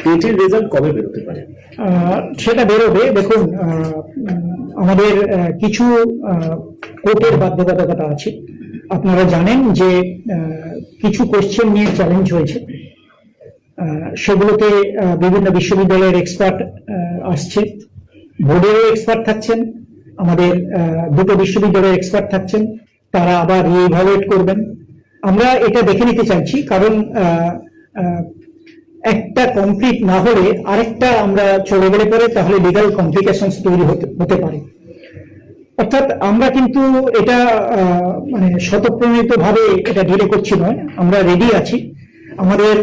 টেটের result কবে বেরোতে পারে? সেটা বেরোবে। দেখুন, আমাদের কিছু কোর্টের বাধ্যবাধকতা আছে। আপনারা জানেন যে কিছু কোশ্চেন নিয়ে চ্যালেঞ্জ হয়েছে, সেগুলোতে বিভিন্ন বিশ্ববিদ্যালয়ের এক্সপার্ট আসছে, বোর্ডেরও এক্সপার্ট থাকছেন, আমাদের দুটো বিশ্ববিদ্যালয়ের এক্সপার্ট থাকছেন, তারা আবার রিইভালুয়েট করবেন। আমরা এটা দেখে নিতে চাইছি, কারণ একটা কমপ্লিট না হলে আরেকটা আমরা চলে গেলে পরে তাহলে লিগাল কমপ্লিকেশনস তৈরি হতে পারে। অর্থাৎ আমরা কিন্তু এটা মানে স্বতঃপ্রণীত ভাবে এটা ডিলে করছি নয়, আমরা রেডি আছি। আমাদের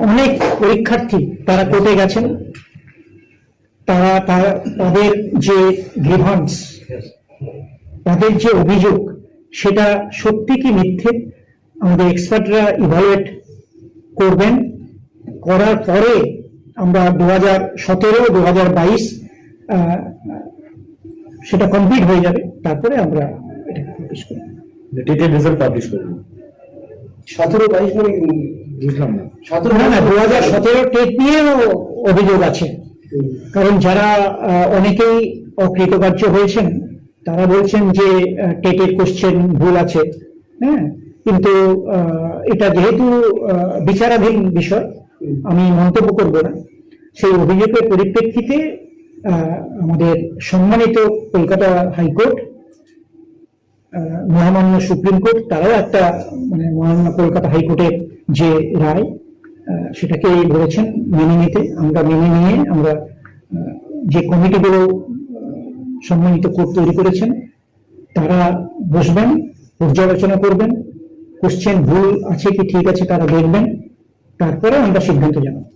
অনেক পরীক্ষার্থী তারা কোর্টে গেছেন, তাদের যে গ্রিভান্স, তাদের যে অভিযোগ, সেটা সত্যি কি মিথ্যে আমাদের এক্সপার্টরা ইভালুয়েট করবেন। করার পরে আমরা 2017-2022 সেটা কমপ্লিট হয়ে যাবে, তারপরে আমরা এটা পাবলিশ করব, টেটের রেজাল্ট পাবলিশ করব। 17-22 মানে বুঝলাম না। 2017 টেট নিয়েও অভিযোগ আছে, কারণ যারা অনেকেই অকৃতকার্য হয়েছেন তারা বলছেন যে টেটের কোশ্চেন ভুল আছে। হ্যাঁ, কিন্তু এটা যেহেতু বিচারাধীন বিষয়, আমি মন্তব্য করব না। সেই অভিযোগের পরিপ্রেক্ষিতে আমাদের সম্মানিত কলকাতা হাইকোর্ট, মহামান্য সুপ্রিম কোর্ট, তারাও একটা মানে মহামান্য কলকাতা হাইকোর্টের যে রায় সেটাকে বলেছেন মেনে নিতে। আমরা মেনে নিয়ে আমরা যে কমিটিগুলো সম্মানিত কোর্ট তৈরি করেছেন তারা বসবেন, পর্যালোচনা করবেন, কোশ্চেন ভুল আছে কি ঠিক আছে তারা দেখবেন, তারপরে আমরা সিদ্ধান্ত জানাবো।